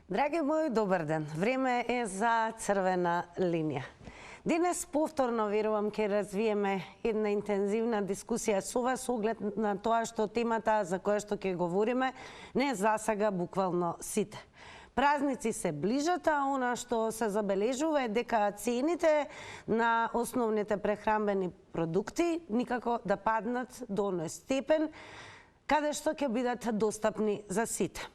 Драги мои, добар ден. Време е за црвена линија. Денес повторно верувам ќе развиеме една интензивна дискусија со вас со оглед на тоа што темата за која што ќе говориме не засага буквално сите. Празници се ближат, а она што се забележува е дека цените на основните прехранбени продукти никако да паднат до оној степен каде што ќе бидат достапни за сите.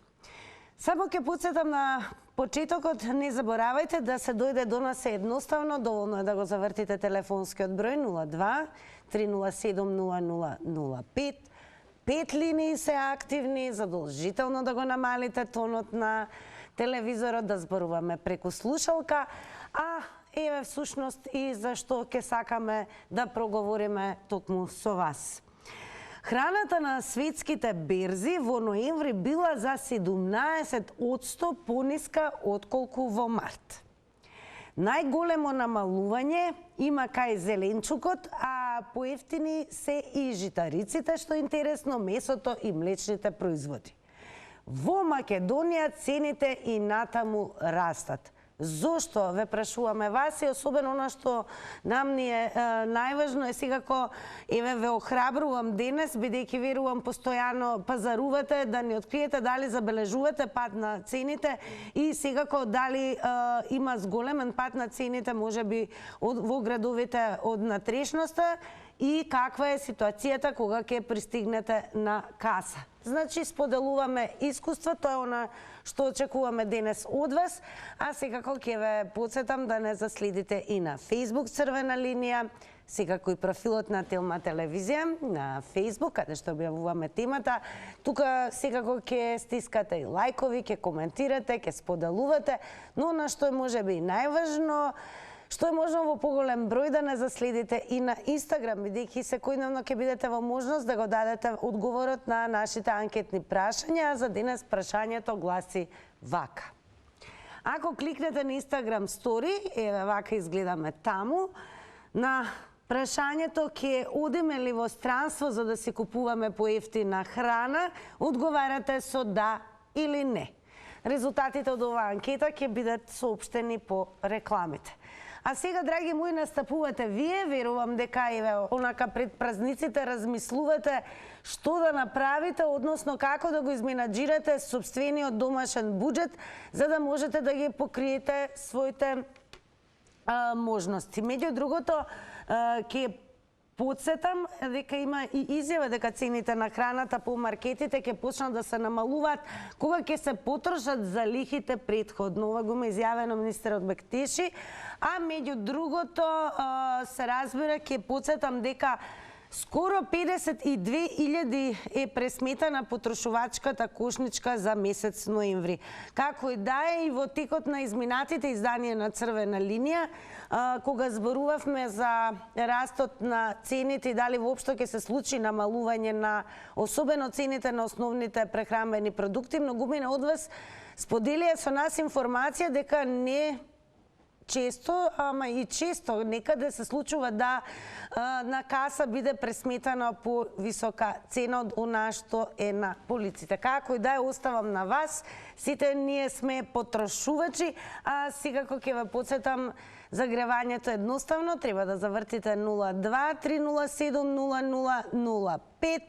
Само ќе подсетам на почетокот, не заборавајте да се дојде до нас едноставно, доволно е да го завртите телефонскиот број 02 307 0005. 5 линии се активни, задолжително да го намалите тонот на телевизорот, да зборуваме преку слушалка, а еве всушност и зашто ќе сакаме да проговориме токму со вас. Храната на светските берзи во ноември била за 17% пониска отколку во март. Најголемо намалување има кај зеленчукот, а поевтини се и житариците, што е интересно, месото и млечните производи. Во Македонија цените и натаму растат. Зошто, ве прашуваме вас, и особено она што нам ни е најважно е секако, еве ве охрабрувам денес, бидејќи верувам постојано пазарувате, да ни откриете дали забележувате пад на цените и секако дали има зголемен пад на цените можеби во градовите од натрешноста и каква е ситуацијата кога ќе пристигнете на каса. Значи, споделуваме искуство, тоа е она што очекуваме денес од вас, а секако ќе ве подсетам да не заследите и на Facebook Црвена линија, секако и профилот на Телма телевизија на Facebook, каде што објавуваме темата. Тука секако ќе стискате и лајкови, ќе коментирате, ќе споделувате, но на што е можеби најважно, што е можно во поголем број да не заследите и на Инстаграм, бидејќи секојдневно ќе бидете во можност да го дадете одговорот на нашите анкетни прашања, а за денес прашањето гласи вака. Ако кликнете на Инстаграм стори, еве вака изгледаме таму, на прашањето ќе одиме ли во странство за да си купуваме поевтина храна, одговарате со да или не. Резултатите од оваа анкета ќе бидат соопштени по рекламите. А сега, драги мои, настапувате вие, верувам дека еве онака пред празниците размислувате што да направите, односно како да го изменаџирате сопствениот домашен буџет, за да можете да ги покриете своите можности. Меѓу другото, ќе подсетам дека има и изјава дека цените на храната по маркетите ќе почнат да се намалуваат кога ќе се потрошат залихите претходно. Ова го има изјавено министерот Бектеши, а меѓу другото се разбира, ќе подсетам дека скоро 52.000 е пресметана потрошувачката кошничка за месец ноември. Како и да е, и во текот на изминатите изданија на Црвена линија, кога зборувавме за растот на цените и дали воопшто ќе се случи намалување на особено цените на основните прехранбени продукти, многумина од вас споделија со нас информација дека не често, ама и често некаде се случува да на каса биде пресметана по висока цена од она што е на полиците. Како и да е, оставам на вас. Сите ние сме потрошувачи, а секако ќе ве подсетам, загревањето едноставно треба да завртите 02 307 0005.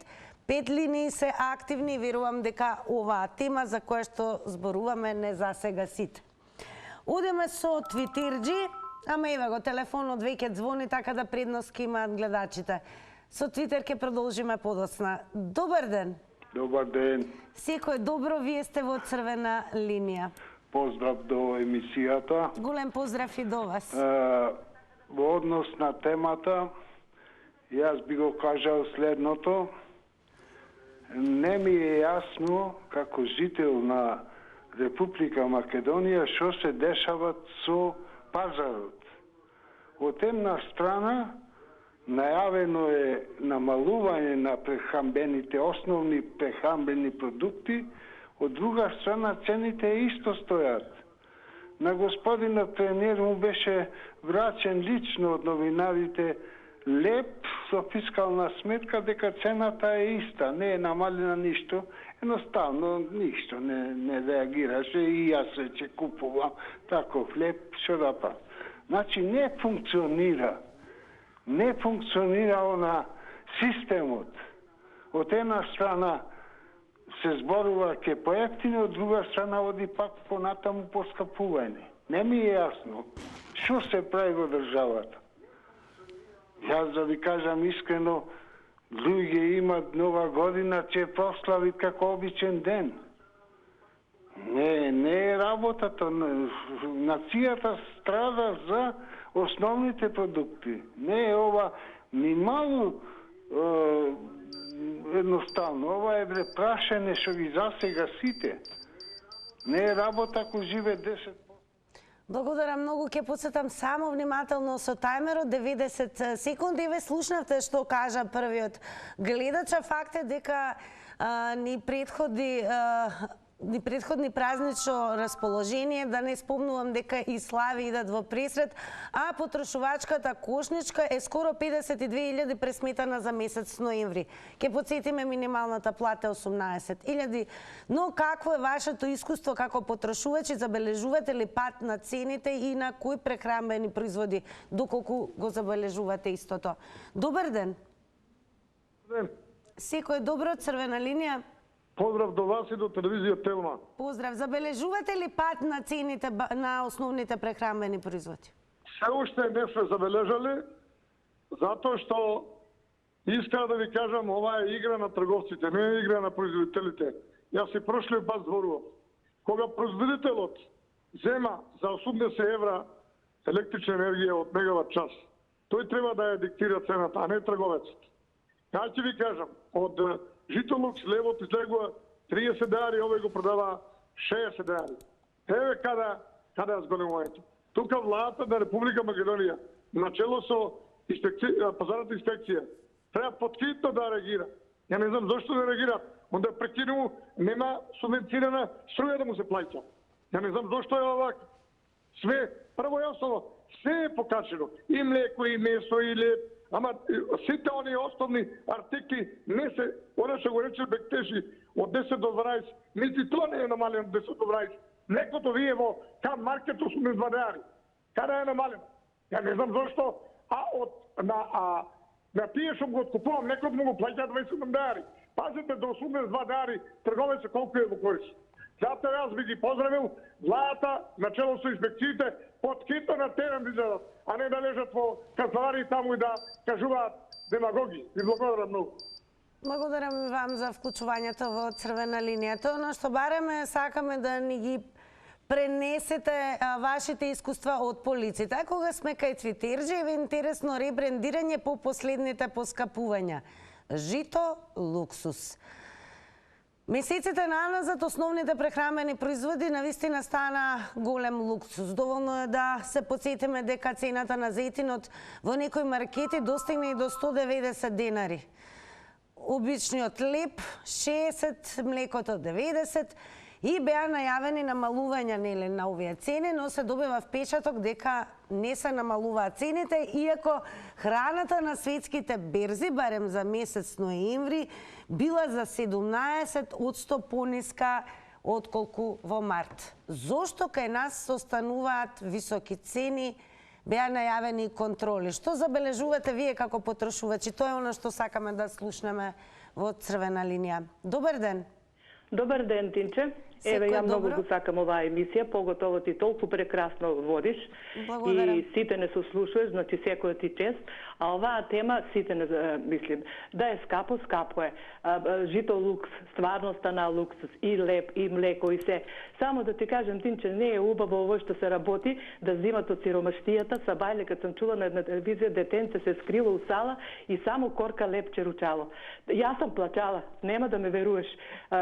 5 линии се активни, верувам дека оваа тема за која што зборуваме не засега сите. Одеме со Твитерџи, ама еве го телефонот веќе звони, така да предност ќе имаат гледачите. Со Твитер ќе продолжиме подоцна. Добар ден. Добар ден. Секој добро, вие сте во Црвена линија. Поздрав до емисијата. Голем поздрав и до вас. Во однос на темата, јас би го кажал следното. Не ми е јасно, како жител на Република Македонија, што се дешават со пазарот. Од една страна, најавено е намалување на прехранбените, основни прехранбени продукти, од друга страна цените исто стојат. На господинот премиер му беше врачен лично од новинарите леп со фискална сметка дека цената е иста, не е намалена ништо, едноставно ништо не реагираше и јас веќе купувам таков леп, што да правам. Значи не функционира она системот. Од една страна се зборува ке поевтине, од друга страна оди пак понатаму поскапување. Не ми е јасно што се прави во државата. Јас да ви кажам искрено, луѓе имат нова година, ќе прославит како обичен ден. Не е работата. Нацијата страда за основните продукти. Не е ова ни малу едноставно. Ова е прашење што ги засега сите. Не е работа ако живе 10. Благодарам многу, ќе подсетам само внимателно со тајмерот 90 секунди и ве слушнавте што кажа првиот гледач. Факт е дека ни предходни празнично расположение, да не спомнувам дека и слави идат во пресред, а потрошувачката кошничка е скоро 52.000 пресметана за месец ноември. Ке подсетиме минималната плата 18.000. Но какво е вашето искуство како потрошувачи? Забележувате ли пат на цените и на кои прехранбени производи, доколку го забележувате истото? Добар ден. Секој добро, црвена линија. Поздрав до вас и до телевизија Телма. Поздрав. Забележувате ли пат на цените на основните прехранбени производи? Се уште не сме забележали, затоа што искам да ви кажам, ова е игра на трговците, не е игра на производителите. Јас си прошлиот пат зборував. Кога производителот зема за 80 евра електрична енергија од мегават час, тој треба да ја диктира цената, а не трговецот. Ја ќе ви кажам, од Житолукс левот излегува 30 денари, овој го продава 60 денари. Еве каде е зголемувањето. Тука владата на Република Македонија, начело со пазарната инспекција, треба поткитно да реагира. Ја не знам зошто не реагираат. Онда прекинувам, нема субвенцирана струја да му се плаќа. Ја не знам зошто е овак. Све, прво и основно, се е покачено. И млеко, и месо, и леп. Ама сите оние основни артикли не се, оно што го рече Бектеши, од 10 до 12, нити тоа не е намалено од 10 до 12. Млекото вие во Кан маркет 82 денари. Каде е намалено? Ја не знам зошто, на тие што го откупувам, некој му го плаќа 27 денари. Пазите до 82 денари, трговецот колку е во корис. Затоа јас би ги поздравил владата, начело со инспекциите, поткитно на терен да излезат, а не да лежат во канцеларии таму и да кажуваат демагоги. Ви благодарам многу. Благодарам и вам за вклучувањето во црвена линија. Тоа на што бараме сакаме да ни ги пренесете вашите искуства од полицијата. Кога сме кај Твитерџи, е интересно ребрендирање по последните поскапувања. Жито, луксус. Месеците наназад основните прехранбени производи навистина стана голем луксус. Доволно е да се подсетиме дека цената на зејтинот во некои маркети достигне и до 190 денари. Обичниот леп 60, млекото 90 и беа најавени намалувања на овие цени, но се добива впечаток дека не се намалуваат цените, иако храната на светските берзи, барем за месец ноември, била за 17% пониска отколку во март. Зошто кај нас остануваат високи цени, беа најавени контроли? Што забележувате вие како потрошувачи? Тоа е оно што сакаме да слушнеме во црвена линија. Добар ден. Добар ден, Тинче. Еве, ја многу го сакам оваа емисија, поготово ти толку прекрасно водиш. Благодарам. И сите не сослушуваш, значи секој ти чест. А оваа тема сите не мислим. Да е скапо, скапо е. Жито лукс, стварно стана луксус, и леп, и млеко, и се. Само да ти кажем, Тинче, не е убаво ово што се работи, да зимат од сиромаштијата. Сабајле, кад сам чула на една телевизија, детенце се скрило у сала и само корка лепче ручало. Јас сам плачала, нема да ме веруваш.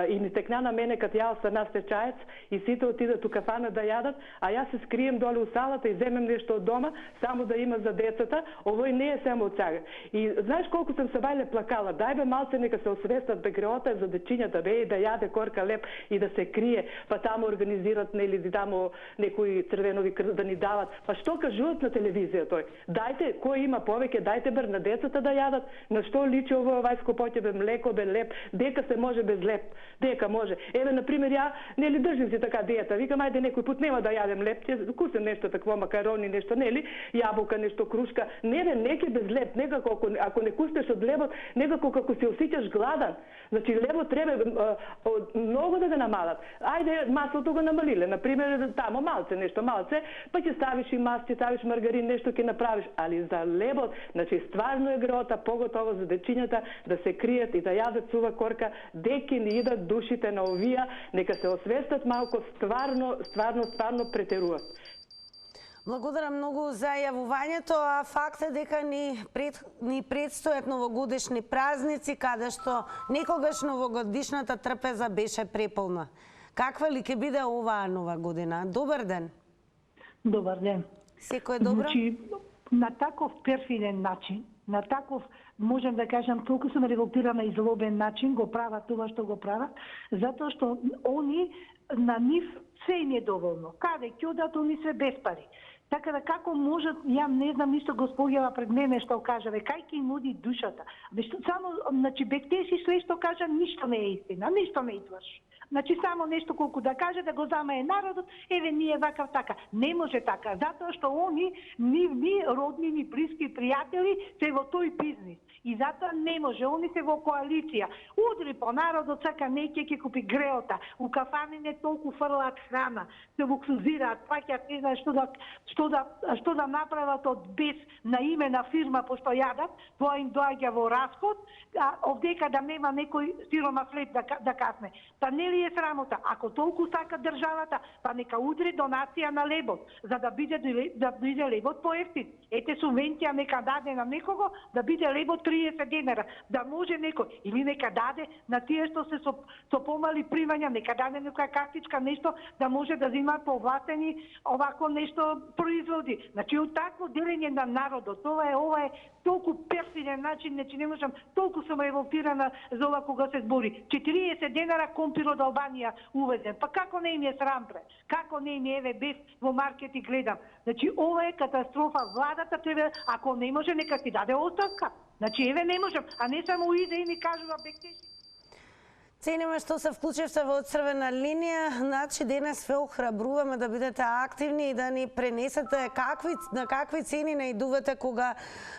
И ни текна на мене, кад ја останав се чаец и сите отидат у кафана да јадат, а јас се скрием доле у салата и земем нешто од дома само да има за децата. Овој не е само од сега. И знаеш колку сам се вајле плакала, дај бе малце нека се освестат, бе греота за дечињата, бе и да јаде корка леп и да се крие, па таму организират нели таму некои црвенови да ни дават. Па што кажуваат на телевизија тој? Дајте кој има повеќе, дајте бар на децата да јадат. На што личи ово вајско поќе, бе млеко, бе леп, дека се може без леп, дека може. Еве на пример ја нели држим си така диета, викам ајде некој пат нема да јадем леп, ќе кусам нешто такво макарони, нешто нели, јаболка, нешто крушка. Не бе, неќе без леп, некако ако не куснеш од лебот, некако како се осеќаш гладан. Значи лебот треба многу да го намалат. Ајде маслото го намалиле, на пример тамо малце, нешто малце, па ќе ставиш и мас, ќе ставиш маргарин, нешто ќе направиш, али за лебот, значи стварно е грота, поготово за дечињата да се кријат и да јадат сува корка, деки ни идат душите на овија, нека се освестат малку, стварно претеруваат. Благодарам многу за јавувањето, а факт е дека ни предстојат новогодишни празници, каде што некогаш новогодишната трпеза беше преполна. Каква ли ќе биде оваа нова година? Добар ден. Добар ден. Секој е добро? Значи, на таков перфиден начин, на таков, можем да кажам, толку сум револтирана и злобен начин го прават това што го прават, затоа што они на нив се им е доволно. Каде ќе одат, они се без пари. Така да како можат, ја не знам, ништо госпоѓава пред мене што кажа, бе, кај ќе им оди душата. Само, значи, бектеси све што кажа, ништо не е истина, ништо не изврши. Значи, само нешто колку да каже, да го замае народот, еве, ние вакав така. Не може така, затоа што они, нивни родни, ни блиски пријатели, се во тој бизнис. И затоа не може, они се во коалиција. Удри по народот, сака неќе ќе купи греота, у кафани не толку фрлаат храна, се луксузираат, паќат, не знае што да направат од без на име на фирма, пошто јадат, тоа им доаѓа во расход, а овдека да нема некој сирома хлеб да касне. Та нели е срамота? Ако толку сака државата, па нека удри донација на лебот, за да биде лебот поевтин. Ете субвенција нека даде на некого, да биде лебот 30 денара, да може некој, или нека даде на тие што се со помали примања, нека даде некоја картичка, нешто да може да земаат повластени овако нешто производи. Значи, од такво делење на народот, ова е толку перфиден начин, значи не можам, толку сум револтирана за ова кога се збори. 40 денара компир од Албанија увезен. Па како не им е срам, бре? Како не им е, еве, без во маркет и гледам. Значи, ова е катастрофа. Владата треба, ако не може, нека си даде оставка. Значи, еве, не можам, а не само иде и ни кажува бектеши. Цениме што се вклучивте во Црвена линија, значи денес ве охрабруваме да бидете активни и да ни пренесете на какви цени наидувате кога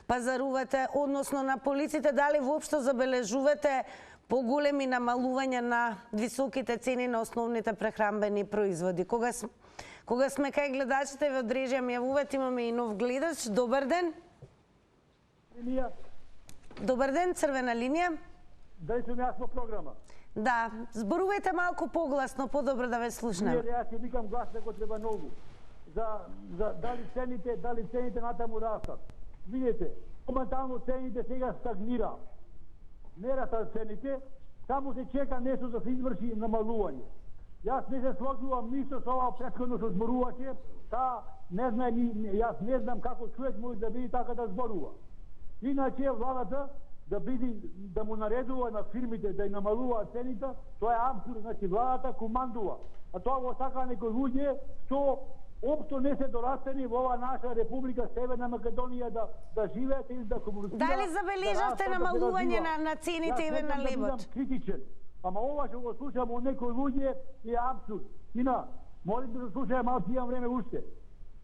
пазарувате, односно на полиците, дали воопшто забележувате поголеми намалувања на високите цени на основните прехранбени производи. Кога сме кај гледачите ве одрежам јавуваат, имаме и нов гледач. Добар ден. Добар ден, Црвена линија. Дали сум јас во програма? Да, зборувајте малку погласно, подобро да ве слушнем. Јас ќе викам глас дека треба многу. За дали цените натаму растат. Видете, моментално цените сега стагнира. Не растат цените, само се чека нешто да се изврши намалување. Јас не се сложувам ништо со ова претходно што зборуваше, јас не знам како човек може да биде така да зборува. Иначе владата да му наредува на фирмите да ја намалуваат цените, тоа е апсурд, значи владата командува. А тоа го сака некои луѓе што општо не се дорастени во оваа наша република Северна Македонија да живеат или да комуницираат. Дали забележавте намалување на цените еве на лебот? Јас критичен, ама ова што го слушам од некои луѓе е апсурд. Ина, молим да слушајте малку, имам време уште.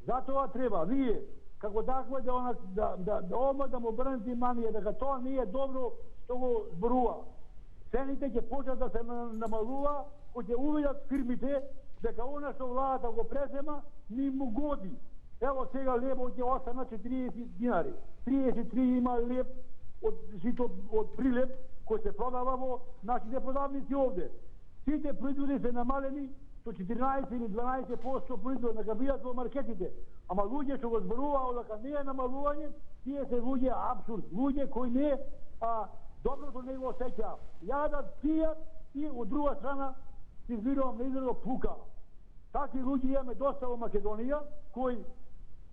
Затоа треба вие како такво да му обрнете внимание дека тоа не е добро што го зборува. Цените ќе почнат да се намалува, кога ќе увидат фирмите дека она што владата го презема не му годи. Ево сега лебот ќе остана 40 динари. 33 има леб од жито од прилеп кој се продава во нашите продавници овде. Сите производи се намалени со 14 или 12% производ нека бидат во маркетите. Ама луѓе што го зборуваат дека не е намалување, тие се луѓе апсурд, луѓе кои не доброто не го осеќаат. Јадат, пијат и од друга страна си вирувам на изразо пука. Такви луѓе имаме доста во Македонија, кои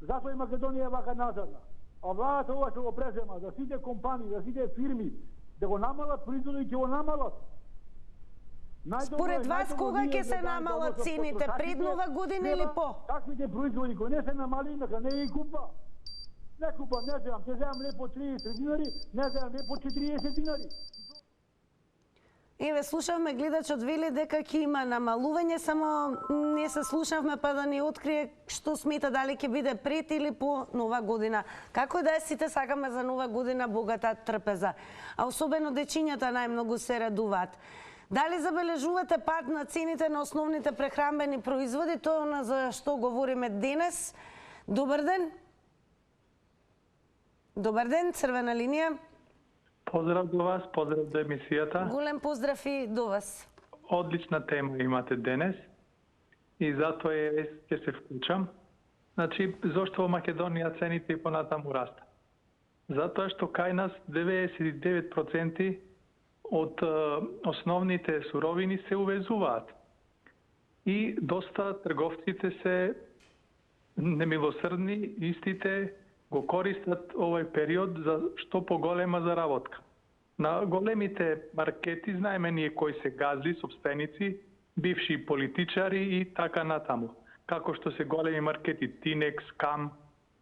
затоа и Македонија е вака назадна. А владата ова што го презема, за сите компании, за сите фирми, да го намалат производот, ќе го намалат. Според вас кога ќе се намалат цените, пред Нова година или по? Таквите производи кои не се намали, нека не ги купа. Не купа, не земам, ќе земам не по 30 динари, не земам не по 40 динари. Еве, слушавме гледачот вели дека ќе има намалување, само не се слушавме па да ни открие што смета, дали ќе биде пред или по Нова година. Како да е, сите сакаме за Нова година богата трпеза, а особено дечињата најмногу се радуваат. Дали забележувате пад на цените на основните прехранбени производи? Тоа е она за што говориме денес. Добар ден. Добар ден, црвена линија. Поздрав до вас, поздрав до емисијата. Голем поздрав и до вас. Одлична тема имате денес и затоа ќе се вклучам. Значи, зошто во Македонија цените и понатаму раста? Затоа што кај нас 99% од основните суровини се увезуваат. И доста трговците се немилосрдни, истите го користат овој период за што поголема заработка. На големите маркети знаеме ние кои се газди, собственици, бивши политичари и така натаму. Како што се големи маркети Тинекс, Кам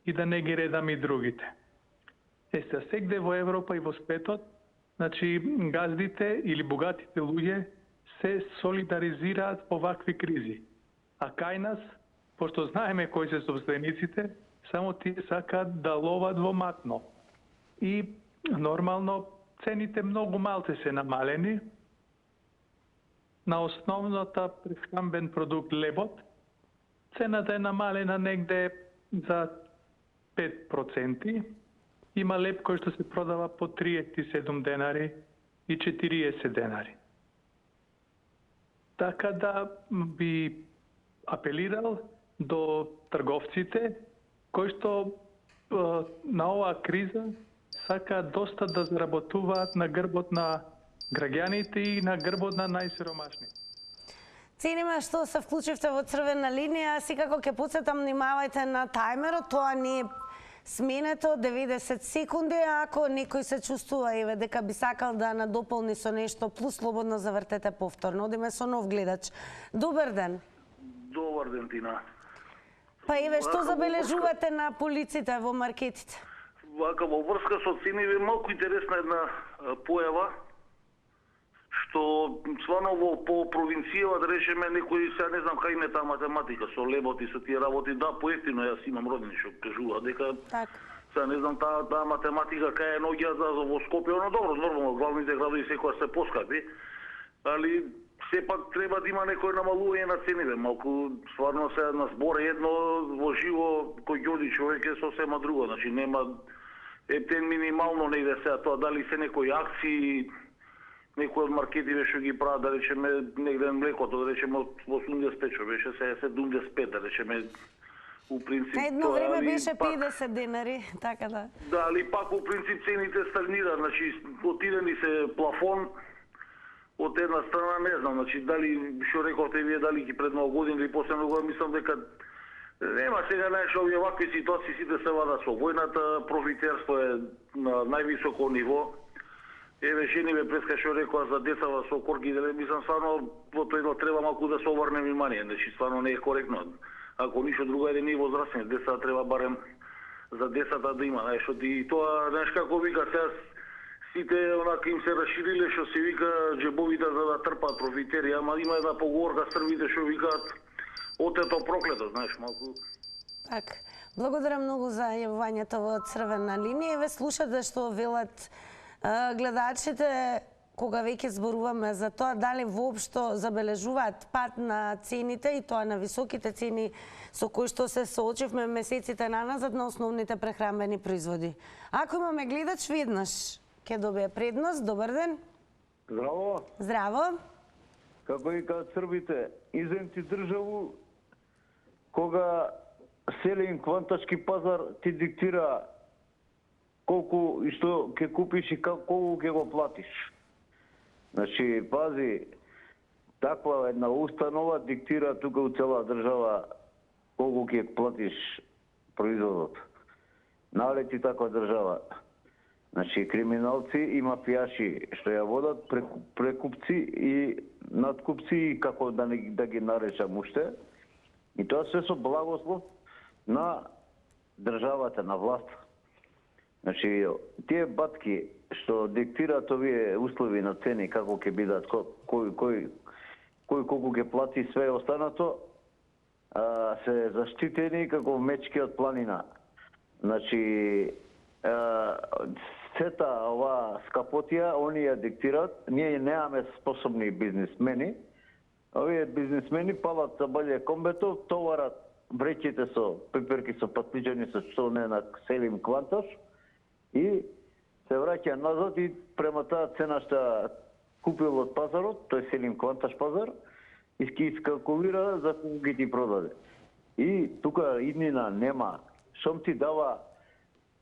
и да не ги редам и другите. Сегде во Европа и во светот, значи газдите или богатите луѓе се солидаризираат по вакви кризи. А кај нас, пошто знаеме кои се собствениците, само тие сакаат да ловат во матно. И нормално цените многу малце се намалени. На основната прехранбен продукт лебот, цената е намалена негде за 5%. Има леб кој што се продава по 37 денари и 40 денари. Така да би апелирал до трговците кои што на оваа криза сакаат доста да заработуваат на грбот на граѓаните и на грбот на најсиромашни. Цениме што се вклучивте во црвена линија, секако ќе потсетам, внимавајте на тајмерот, тоа не е сменето 90 секунди, ако некој се чувствува еве дека би сакал да надополни со нешто плюс, слободно завртете повторно. Одиме со нов гледач. Добар ден. Добар ден, Тина. Па еве, што забележувате на полиците во маркетите? Вака, во врска со цени, малку интересна една појава, што стварно по провинцијава, да речеме, некои, сега не знам кај не таа математика, со лебот и со тие работи, да, поевтино, јас имам родини што кажува, дека, сега не знам таа математика кај е ноѓа во Скопје, но добро, нормално, главните градови секоја се поскапи, али сепак треба да има некој намалување на цениве, малку, стварно се на збор едно, во живо, кој ги оди човек е сосема друго, значи нема, ептен минимално негде сега тоа, дали се некои акции, некои од маркетиве што ги прават, да речеме, негде млекото, да речеме, од 85 што беше, сега 75, да речеме, у принцип... Едно време беше 50 денари, така да. Да, али пак у принцип цените стагнираат, значи, отидени се плафон, од една страна не знам, значи, дали, што рековте вие, дали ги пред Нова година или после Нова година, мислам дека нема сега најшо овие вакви ситуации, сите се вада со војната, профитерство е на највисоко ниво. Еве, жениве преска што рекоа за децава со корги, мислам, стварно, во тоа треба малку да се обрне внимание, значи, стварно не е коректно. Ако ништо друго е ни возрастни, деца треба барем за децата да има, знаеш, и тоа, знаеш како вика, сега сите онака им се расшириле што се вика джебовите за да трпаат профитери, ама има една поговорка србите што викаат отето проклето, знаеш, малку. Так, благодарам многу за јавувањето во црвена линија. Ве слушате што велат гледачите кога веќе зборуваме за тоа дали воопшто забележуваат пад на цените и тоа на високите цени со кои што се соочивме месеците наназад на основните прехранбени производи. Ако имаме гледач, веднаш ќе добие предност. Добар ден. Здраво. Здраво. Како и кажат србите, изем ти државу, кога селен квантачки пазар ти диктира колку и што ќе купиш и колку ќе го платиш. Значи, пази, таква една установа диктира тука у цела држава колку ќе платиш производот. Налети таква држава. Значи, криминалци и мафијаши што ја водат прекупци и надкупци и како да ги наречам уште. И тоа се со благослов на државата, на власт. Значи, тие батки што диктираат овие услови на цени, како ќе бидат, кој колку ќе плати све останато, се заштитени како мечки од планина. Значи, сета ова скапотија, они ја диктираат, ние немаме способни бизнисмени. Овие бизнисмени палат за балје комбето, товарат вреќите со пеперки со патлиџани со што не на Селим Кванташ и се враќа назад и према таа цена што купил од пазарот, тој Селим Кванташ пазар, и ски искалкулира за кога ги ти продаде. И тука иднина нема. Шом ти дава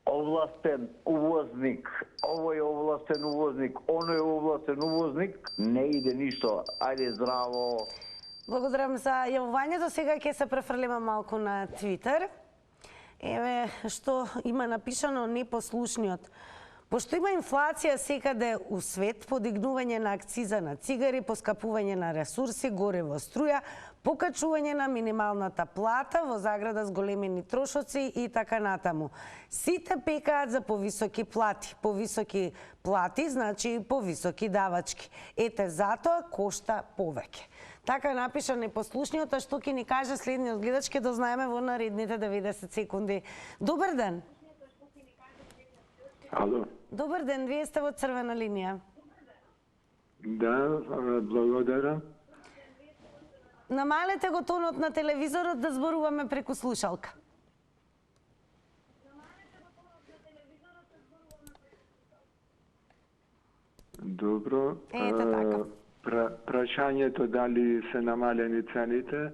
овластен увозник, овој овластен увозник, оној овластен увозник, не иде ништо. Ајде здраво. Благодарам за јавувањето. Сега ќе се префрлиме малку на Твитер. Еве што има напишано непослушниот. Пошто има инфлација секаде у свет, подигнување на акциза на цигари, поскапување на ресурси, гориво, струја, покачување на минималната плата во заграда с големени трошоци и така натаму. Сите пекаат за повисоки плати. Повисоки плати значи повисоки давачки. Ете затоа кошта повеќе. Така напиша непослушниот, а што ќе ни каже следниот гледач, ќе дознаеме во наредните 90 секунди. Добар ден. Ало. Добар ден, вие сте во црвена линија. Да, благодарам. Намалете го тонот на телевизорот да зборуваме преку слушалка. Добро. Ете така. Прашањето дали се намалени цените?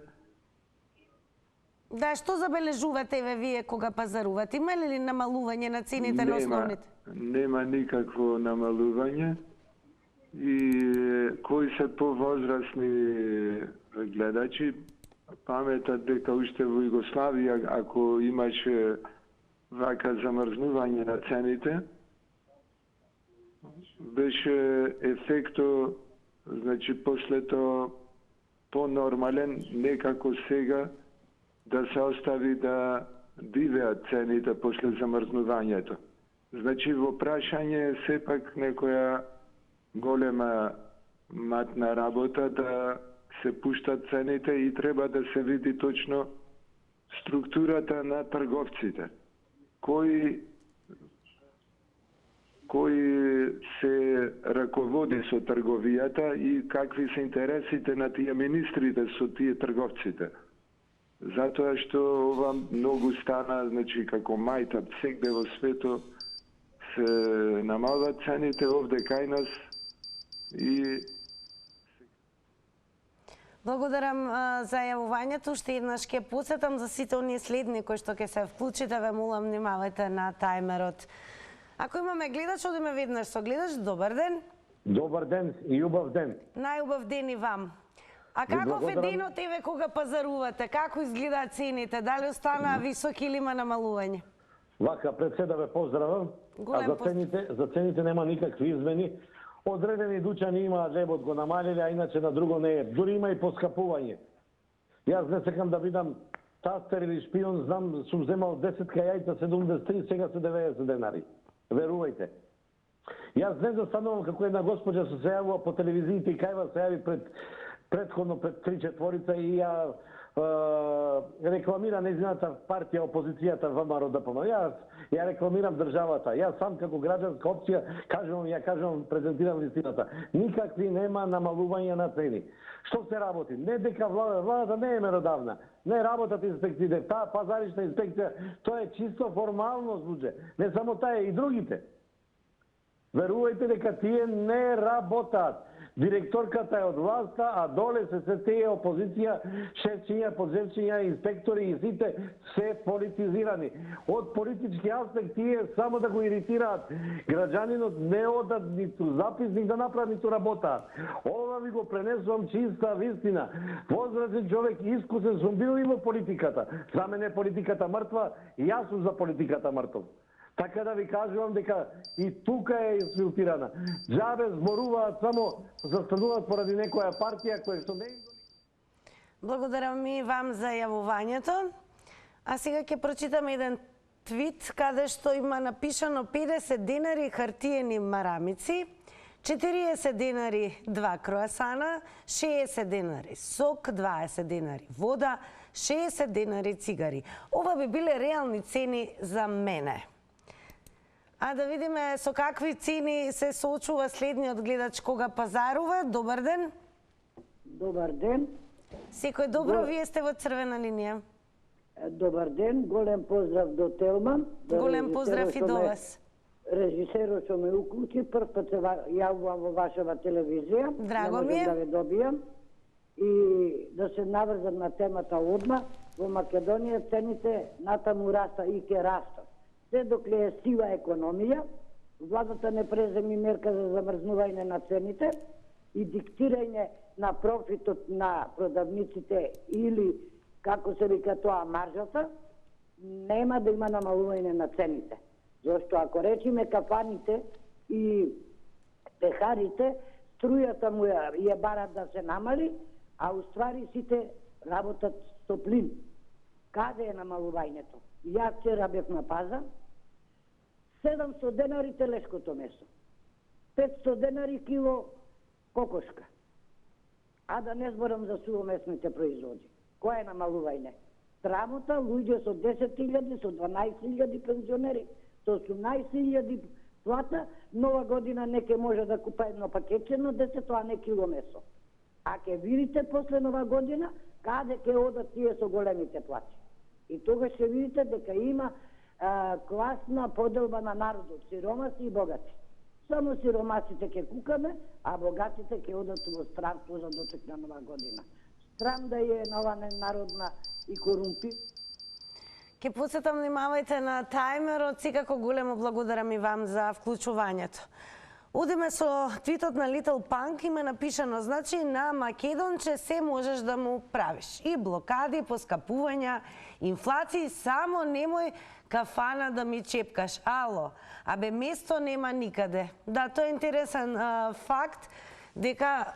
Да, што забележувате еве вие кога пазарувате? Има ли намалување на цените на основните? Нема никакво намалување. И кои се повозрасни гледачи паметат дека уште во Југославија, ако имаше вака замрзнување на цените, беше ефекто, значи после тоа понормален, некако сега да се остави да дивеат цените после замрзнувањето. Значи во прашање е сепак некоја голема матна работа да се пуштат цените и треба да се види точно структурата на трговците. Кои се раководи со трговијата и какви се интересите на тие министрите со тие трговците. Затоа што ова многу стана, значи како мајтап сегде во светот се намалват цените овде кај нас и Благодарам за јавувањето. Уште еднаш ќе потсетам за сите оние следни кои што ќе се вклучите, ве молам внимавајте на тајмерот. Ако имаме гледач, одиме веднаш со гледач. Добар ден. Добар ден и убав ден. Најубав ден и вам. А каков е денот еве кога пазарувате? Како изгледаат цените? Дали останаа високи или има намалување? Вака, пред се да ве поздравам. За цените нема никакви измени. Одредени дуќани имаат лебот го намалиле, а иначе на друго не е. Дури има и поскапување. Јас не сакам да видам тастер или шпион, знам, сум земал 10 јајца 73, сега се 90 денари. Верувајте. Јас не застанувам како една госпоđа што се јавува по телевизиите и кајва се јави предходно пред 3-4 и ја рекламира нејзината партија, опозицијата ВМРО ДПМН. Ја рекламирам државата. Јас сам како граѓанска опција кажувам, презентирам листината. Никакви нема намалување на цени. Што се работи? Не дека владата не е меродавна. Не работат инспекциите. Таа пазаришна инспекција, тоа е чисто формално случај. Не само таа, и другите. Верувајте дека тие не работат. Директорката е од власта, а доле се тие опозиција, шефчиња, поджевчиња, инспектори и сите се политизирани. Од политички аспект тие само да го иритираат граѓанинот, не одат ниту записник да направат, ниту работа. Ова ви го пренесувам чиста вистина. Возрастен човек, искусен сум бил и во политиката. За мене политиката мртва, и јас сум за политиката мртов. Така да ви кажувам дека и тука е инфилтрирана. Джабе зборуваат, само застануваат поради некоја партија која што не им... Благодарам и вам за јавувањето. А сега ќе прочитам еден твит каде што има напишано 50 динари хартиени марамици, 40 динари 2 круасана, 60 динари сок, 20 динари вода, 60 динари цигари. Ова би биле реални цени за мене. А да видиме со какви цени се соочува следниот гледач кога пазарува. Добар ден. Добар ден. Секој добро, вие сте во црвена линија. Добар ден, голем поздрав до Телман. Голем поздрав и до вас. Режисерот што ме уклучи, прв пат се јавувам во вашава телевизија. Драго ми е. Да ве добијам. И да се наврзам на темата одма. Во Македонија цените натаму раста и ќе растат. Се докле е сива економија, владата не преземи мерка за замрзнување на цените и диктирање на профитот на продавниците или, како се вика тоа, маржата, нема да има намалување на цените. Зошто ако речиме кафаните и пехарите, струјата му ја барат да се намали, а уствари сите работат со плин. Каде е намалувањето? Јас вчера бев на пазар, 700 денари телешкото месо, 500 денари кило кокошка. А да не зборам за сувомесните производи. Кој е намалување? Срамота, луѓе со 10.000, со 12.000 пензионери, со 18.000 плата, нова година неке може да купа едно пакетче на 10, а не кило месо. А ке видите после нова година каде ке одат тие со големите плати. И тогаш ќе видите дека има класна поделба на народот, сиромаси и богати. Само сиромасите ќе кукаме, а богатите ќе одат во странство за дотек на нова година. Страм да е нова народна и корумпи. Ке подсетам, внимавајте на тајмерот, секако големо благодарам и вам за вклучувањето. Одиме со твитот на Little Punk, има напишано, значи на Македонче се можеш да му правиш. И блокади, поскапувања, инфлација, само немој кафана да ми чепкаш. Ало, абе место нема никаде. Да, тоа е интересен факт, дека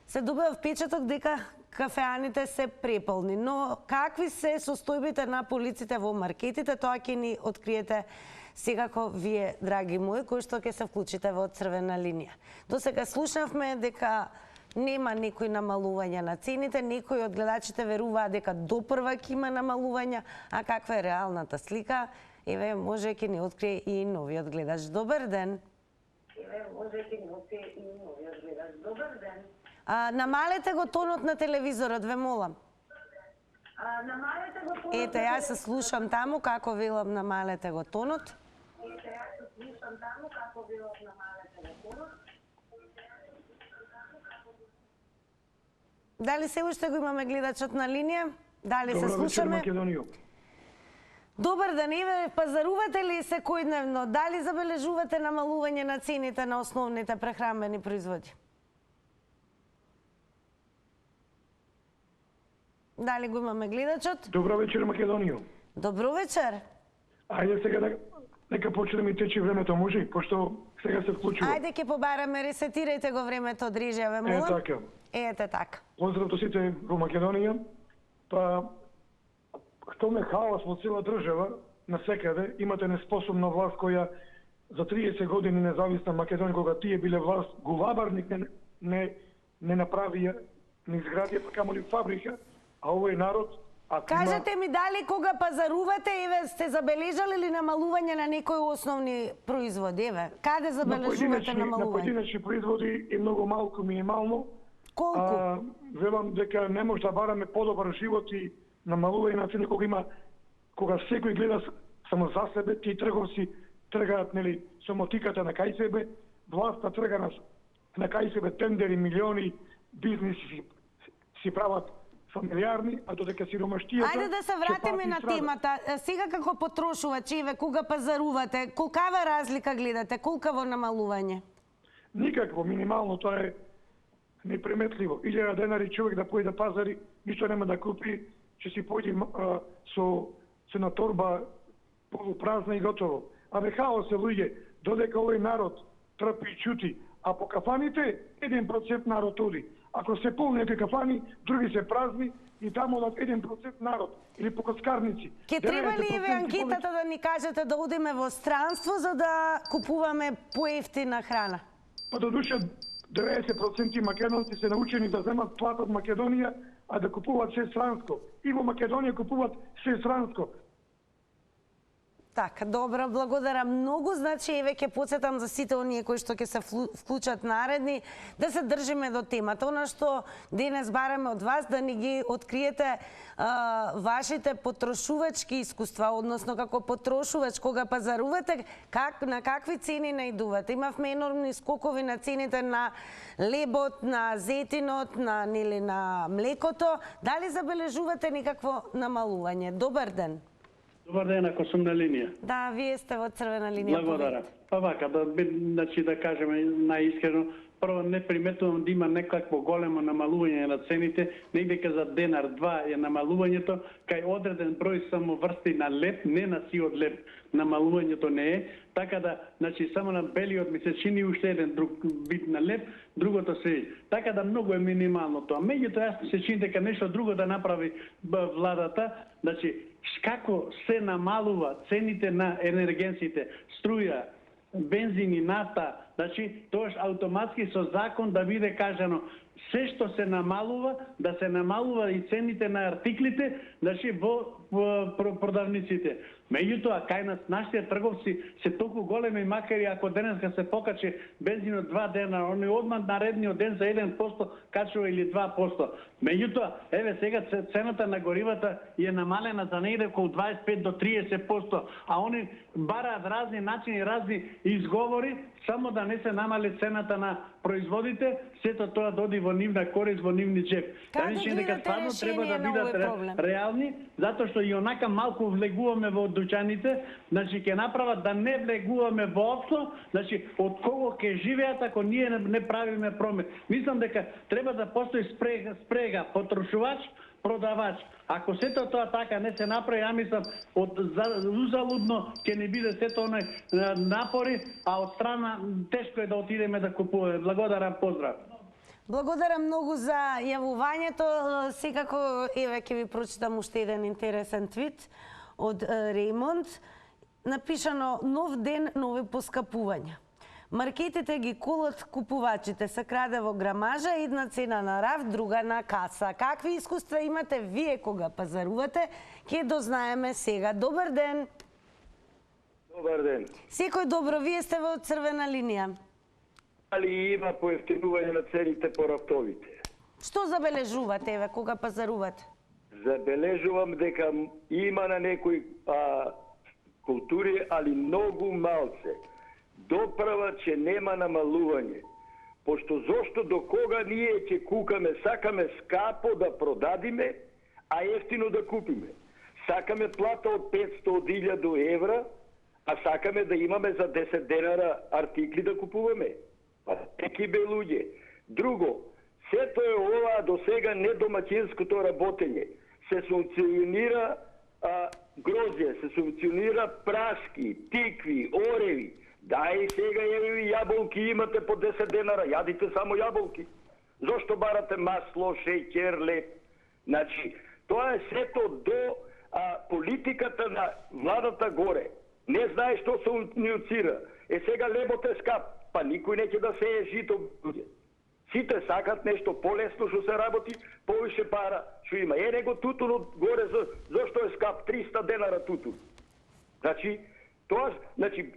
се добива впечаток дека кафеаните се преполни. Но какви се состојбите на полиците во маркетите, тоа ќе ни откриете секако вие, драги мои, кои што ќе се вклучите во црвена линија. До сега слушнавме дека нема некои намалување на цените, некои од гледачите веруваат дека допрвак има намалување, а каква е реалната слика? Еве, може ќе ни открие и новиот гледач. Добар ден. Намалете го тонот на телевизорот, ве молам. Ете, јас се слушам таму како велам намалете го тонот. Дали се уште го имаме гледачот на линија? Дали се слушаме? Добар ден, еве, пазарувате ли секојдневно? Дали забележувате намалување на цените на основните прехранбени производи? Дали го имаме гледачот? Добро вечер, Македонија. Добро вечер. Ајде сега нека почне ми тече времето, може? Пошто сега се вклучува. Ајде ќе побараме, ресетирајте го времето од режија, ве молам. Така. Ете така. Поздрав до сите во Македонија. Па, што ме хаос во цела држава, насекаде, имате неспособна власт која за 30 години независна Македонија, кога тие биле власт, гулабарник не направија, не изградија, па камоли фабрика, а овој народ... Кажете ми дали кога пазарувате, еве, сте забележали ли намалување на некои основни производи, еве? Каде забележувате намалување? На поединечни производи е многу малку, минимално. Колку? Велам дека не може да бараме подобар живот и намалување на цени кога секој гледа само за себе, тие трговци тргаат, нели, со мотиката на кај себе, власта трга на кај себе тендери, милиони, бизниси си прават фамилиарни, а додека сиромаштијата... Ајде да се вратиме на темата. Сега како потрошувач, еве, кога пазарувате, колкава разлика гледате, колкаво намалување? Никакво, минимално, тоа е неприметливо. 1000 денари човек да појде да пазари, ништо нема да купи, ќе си појде со една торба полупразна и готово. Абе хаос се луѓе, додека овој народ трпи и чути, а по кафаните 1% народ оди. Ако се полни кафани, други се празни и таму одат 1% народ или по коцкарници. Ке треба ли еве анкетата да ни кажете да одиме во странство за да купуваме поевтина храна? Па до душа 90% македонци се научени да земат плата од Македонија, а да купуваат се странско. И во Македонија купуваат се странско. Така, добро, благодарам многу. Значи, еве ќе потсетам за сите оние кои што ќе се вклучат наредни, да се држиме до темата. Она што денес бараме од вас, да ни ги откриете вашите потрошувачки искуства, односно како потрошувач, кога пазарувате, на какви цени наидувате. Имавме енормни скокови на цените на лебот, на зетинот, на млекото. Дали забележувате никакво намалување? Добар ден. Добар ден, ако сум на линија. Да, вие сте во црвена линија. Благодарам. Па вака, да кажеме најискрено, прво не приметувам да има некакво големо намалување на цените, не дека за денар-два е намалувањето, кај одреден број само врсти на леб, не на сиот леб, намалувањето не е, така да, значи, само на белиот ми се чини уште еден друг вид на леб, другото се, така да многу е минимално тоа. Меѓутоа, јас се чини дека нешто друго да направи владата, значи, како се намалува цените на енергенсите, струја, бензин и нафта, значи, тоа автоматски со закон да биде кажано се што се намалува, да се намалува и цените на артиклите, значи, во продавниците. Меѓутоа, кај нас, нашите трговци се толку големи, макар и ако денеска се покачи бензинот 2 дена, они одмah наредниот ден за 1% качува или 2%. Меѓутоа, еве сега цената на горивата е намалена за негде околу 25 до 30%, а они бараат разни начини, разни изговори, само да не се намали цената на производите, сето тоа доди во нивна корист, во нивни джеб. Како гледате стварно треба да решение на овој бидат проблем? реални, затоа што и онака малку влегуваме во дуќаните, значи ќе направат да не влегуваме воопшто, значи од кого ќе живеат ако ние не правиме промени. Мислам дека треба да постои спрега потрошувач, продавач. Ако сето тоа така не се направи, ја мислам, узалудно ќе не биде сето оној напори, а од страна тешко е да отидеме да купуваме. Благодарам, поздрав. Благодарам многу за јавувањето. Секако, еве, ќе ви прочитам уште еден интересен твит од Реймонд. Напишано: нов ден, нови поскапувања. Маркетите ги колат купувачите, се краде во грамажа, една цена на раф, друга на каса. Какви искуства имате вие кога пазарувате? Ке дознаеме сега. Добар ден. Добар ден. Секој добро, вие сте во црвена линија. Дали има поевтинување на цените по рафтовите? Што забележувате, еве, кога пазарувате? Забележувам дека има на некои култури, али многу малце. Доправа, че нема намалување. Пошто зошто до кога ние ќе кукаме, сакаме скапо да продадиме, а ефтино да купиме. Сакаме плата од 500 од 1000 евра, а сакаме да имаме за 10 денара артикли да купуваме. Па теки бе луѓе. Друго, сето е ова до сега недомаќинското работење. Се функционира грозје, се функционира праски, тикви, ореви. Дај сега јаболки имате по 10 денара, јадите само јаболки. Зошто барате масло, шеќер, леп? Значи, тоа е сето до политиката на владата горе. Не знае што се униуцира. Сега лебот е скап, па никој не ќе да сее жито. Сите сакат нешто полесно што се работи, повише пара што има. Него тутунот горе, зошто е скап? 300 денара тутун. Значи, тоа,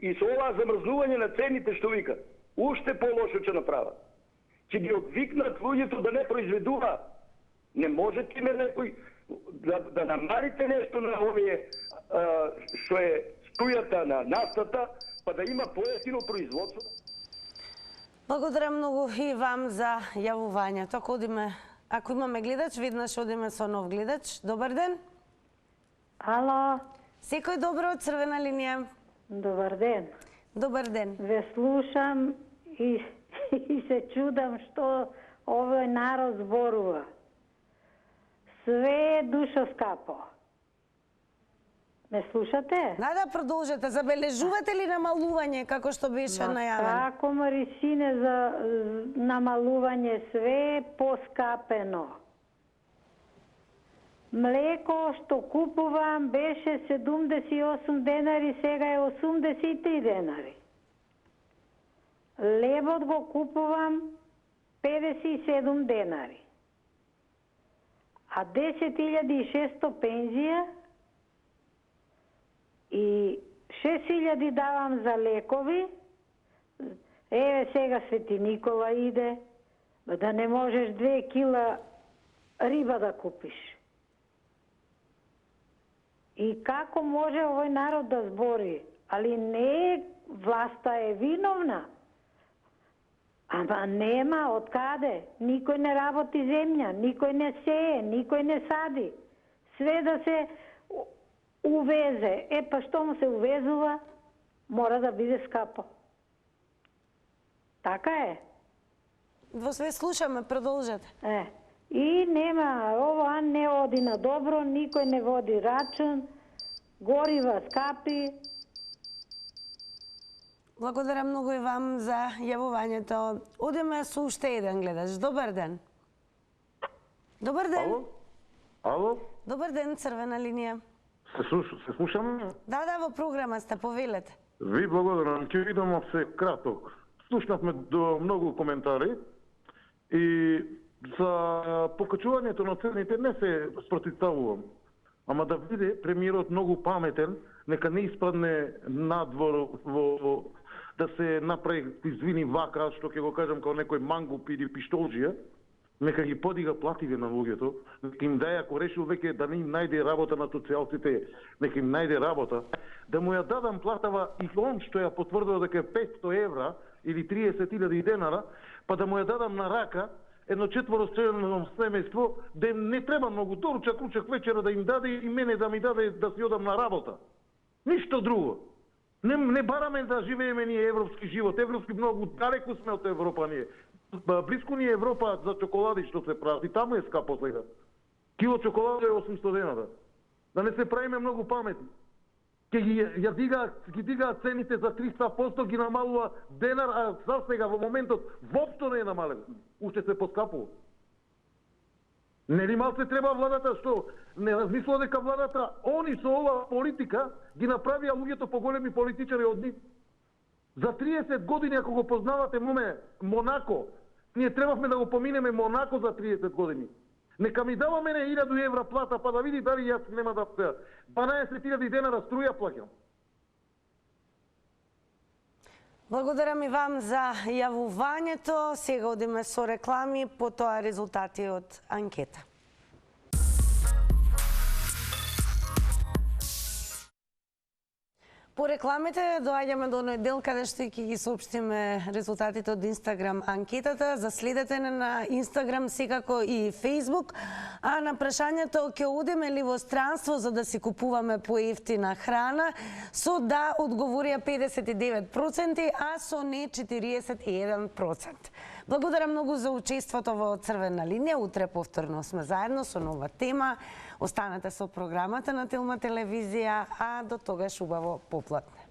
и со ова замрзнување на цените што вика, уште полошо ќе направат. Ќе ги одвикнат луѓето да не произведува. Не може ти некој да намалите нешто на овие што е струјата на нафтата, па да има поевтино производство. Благодарам многу и вам за јавувањето. Ако имаме гледач, веднаш одиме со нов гледач. Добар ден. Ало. Секој добро од црвена линија. Добар ден. Добар ден. Ве слушам и се чудам што овој народ зборува. Све е душо скапо. Ме слушате? Да, продолжете. Забележувате ли намалување како што беше најавено? Како Марисине, за намалување све е поскапено. Млеко што купувам беше 78 денари, сега е 83 денари. Лебот го купувам 57 денари. А 10.600 пензија и 6.000 давам за лекови. Еве сега Свети Никола иде, да не можеш 2 кила риба да купиш. И како може овој народ да збори? Али не е, власта е виновна. Ама нема од каде. Никој не работи земја, никој не сее, никој не сади. Све да се увезе. Па што му се увезува, мора да биде скапо. Така е. Во све слушаме, продолжете. И нема, ова не оди на добро, никој не води рачун, горива скапи. Благодарам многу и вам за јавувањето. Одиме со уште еден гледач. Добар ден. Добар ден. Ало? Ало? Добар ден, црвена линија. Се слушаме? Да, во програма сте, повелете. Ви благодарам, ќе видам се краток. Слушнавме до многу коментари и за покачувањето на цените не се спротивставувам. Ама да биде премиерот многу паметен, нека не испадне надвор да се направи извини вака, што ќе го кажам како некој мангуп или пиштолџија, нека ги подига плативе на луѓето, нека им дај, ако решил веќе да не им најде работа на социјалците, нека им најде работа, да му ја дадам платава и он што ја потврдува дека е 500 евра или 30.000 денара, па да му ја дадам на рака едно четворочлено семејство, да не треба многу доручак, ручак вечера да им даде и мене да ми даде да си одам на работа. Ништо друго. Не бараме да живееме ние европски живот. Европски многу далеко сме од Европа ние. Близко ни е Европа за чоколади што се прават. И таму е скапо сега. Кило чоколада е 800 денара. Да не се правиме многу паметни. Ги дигаат цените за 300%, ги намалува денар, а за сега во моментот воопшто не е намален. Уште се поскапува. Нели малце треба владата што не размислува дека владата, они со ова политика ги направија луѓето поголеми политичари од нив. За 30 години, ако го познавате Монако, ние требавме да го поминеме Монако за 30 години. Нека ми дава мене 1000 евра плата, па да види дали јас нема да 12.000 денара струја плаќам. Благодарам и вам за јавувањето. Сега одиме со реклами, потоа резултати од анкета. По рекламите доаѓаме до оној дел каде што ќе ги соопштиме резултатите од Инстаграм анкетата. Заследете на Инстаграм, секако и Фејсбук. А на прашањето ќе одиме ли во странство за да си купуваме поевтина храна, со да одговорија 59%, а со не 41%. Благодарам многу за учеството во Црвена линија. Утре повторно сме заедно со нова тема. Останете со програмата на Телма телевизија, а до тогаш убаво поплатне.